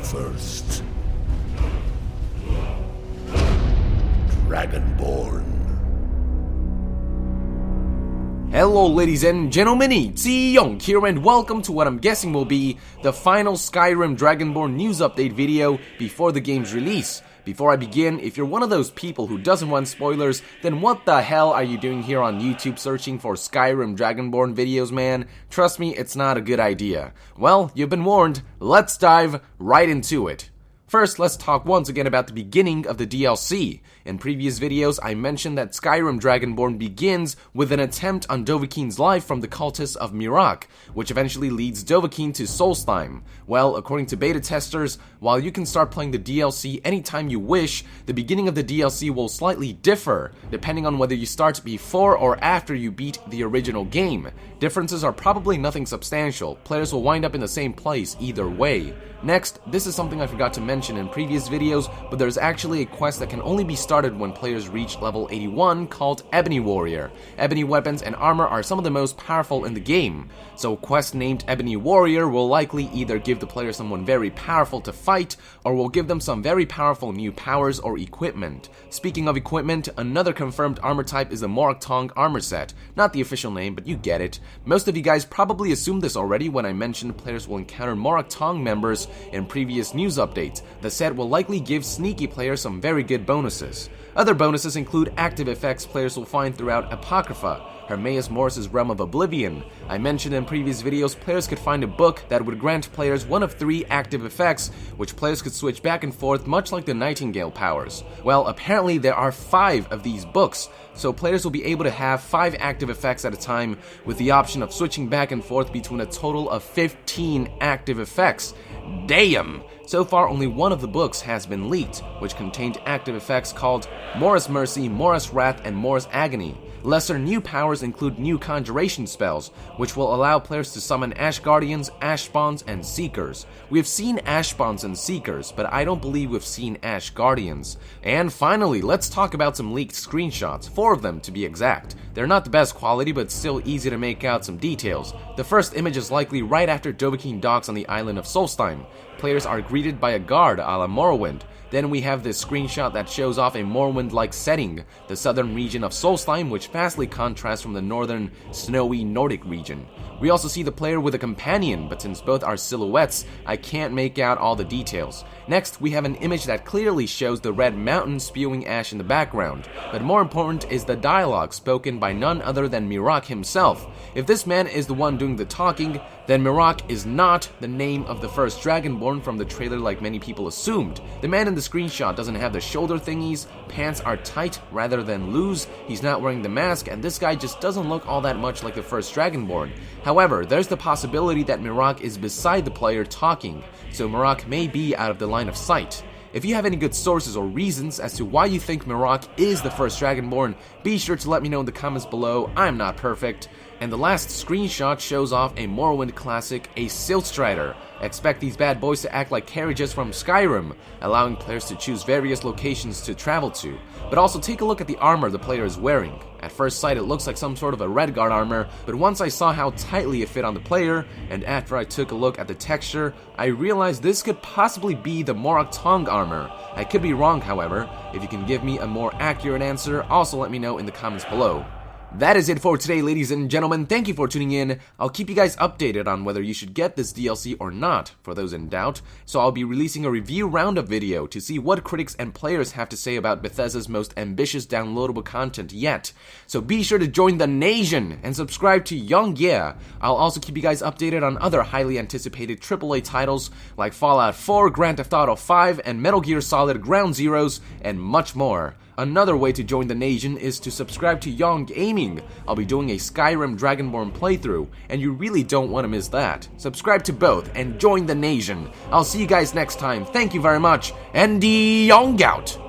first. Dragonborn. Hello ladies and gentlemen, it's Young here and welcome to what I'm guessing will be the final Skyrim Dragonborn news update video before the game's release. Before I begin, if you're one of those people who doesn't want spoilers, then what the hell are you doing here on YouTube searching for Skyrim Dragonborn videos, man? Trust me, it's not a good idea. Well, you've been warned, let's dive right into it. First, let's talk once again about the beginning of the DLC. In previous videos, I mentioned that Skyrim Dragonborn begins with an attempt on Dovahkiin's life from the cultists of Miraak, which eventually leads Dovahkiin to Solstheim. Well, according to beta testers, while you can start playing the DLC anytime you wish, the beginning of the DLC will slightly differ, depending on whether you start before or after you beat the original game. Differences are probably nothing substantial. Players will wind up in the same place either way. Next, this is something I forgot to mention in previous videos, but there's actually a quest that can only be started when players reach level 81 called Ebony Warrior. Ebony weapons and armor are some of the most powerful in the game, so a quest named Ebony Warrior will likely either give the player someone very powerful to fight, or will give them some very powerful new powers or equipment. Speaking of equipment, another confirmed armor type is the Morag armor set. Not the official name, but you get it. Most of you guys probably assumed this already when I mentioned players will encounter Morag members in previous news updates. The set will likely give sneaky players some very good bonuses. Other bonuses include active effects players will find throughout Apocrypha, Hermaeus Morris's Realm of Oblivion. I mentioned in previous videos players could find a book that would grant players one of 3 active effects, which players could switch back and forth much like the Nightingale powers. Well, apparently there are 5 of these books, so players will be able to have 5 active effects at a time with the option of switching back and forth between a total of 15 active effects. Damn! So far, only one of the books has been leaked, which contained active effects called Morris Mercy, Morris Wrath, and Morris Agony. Lesser new powers include new conjuration spells, which will allow players to summon Ash Guardians, Ash Spawns, and Seekers. We have seen Ash Spawns and Seekers, but I don't believe we've seen Ash Guardians. And finally, let's talk about some leaked screenshots, 4 of them to be exact. They're not the best quality, but still easy to make out some details. The first image is likely right after Dovahkiin docks on the island of Solstheim. Players are greeted by a guard a la Morrowind. Then we have this screenshot that shows off a Morrowind-like setting, the southern region of Solstheim, which vastly contrasts from the northern, snowy Nordic region. We also see the player with a companion, but since both are silhouettes, I can't make out all the details. Next, we have an image that clearly shows the red mountain spewing ash in the background, but more important is the dialogue spoken by none other than Miraak himself. If this man is the one doing the talking, then Miraak is not the name of the first Dragonborn from the trailer like many people assumed. The man in the screenshot doesn't have the shoulder thingies, pants are tight rather than loose, he's not wearing the mask, and this guy just doesn't look all that much like the first Dragonborn. However, there's the possibility that Miraak is beside the player talking, so Miraak may be out of the line of sight. If you have any good sources or reasons as to why you think Miraak is the first Dragonborn, be sure to let me know in the comments below. I'm not perfect. And the last screenshot shows off a Morrowind classic, a Siltstrider. Expect these bad boys to act like carriages from Skyrim, allowing players to choose various locations to travel to. But also take a look at the armor the player is wearing. At first sight it looks like some sort of a Redguard armor, but once I saw how tightly it fit on the player, and after I took a look at the texture, I realized this could possibly be the Morag armor. I could be wrong, however. If you can give me a more accurate answer, also let me know in the comments below. That is it for today, ladies and gentlemen. Thank you for tuning in. I'll keep you guys updated on whether you should get this DLC or not, for those in doubt. So I'll be releasing a review roundup video to see what critics and players have to say about Bethesda's most ambitious downloadable content yet. So be sure to join the nation and subscribe to Young Yeah. I'll also keep you guys updated on other highly anticipated AAA titles like Fallout 4, Grand Theft Auto 5, and Metal Gear Solid Ground Zeroes, and much more. Another way to join the nation is to subscribe to Young Gaming. I'll be doing a Skyrim Dragonborn playthrough, and you really don't want to miss that. Subscribe to both and join the nation. I'll see you guys next time. Thank you very much, and Young out!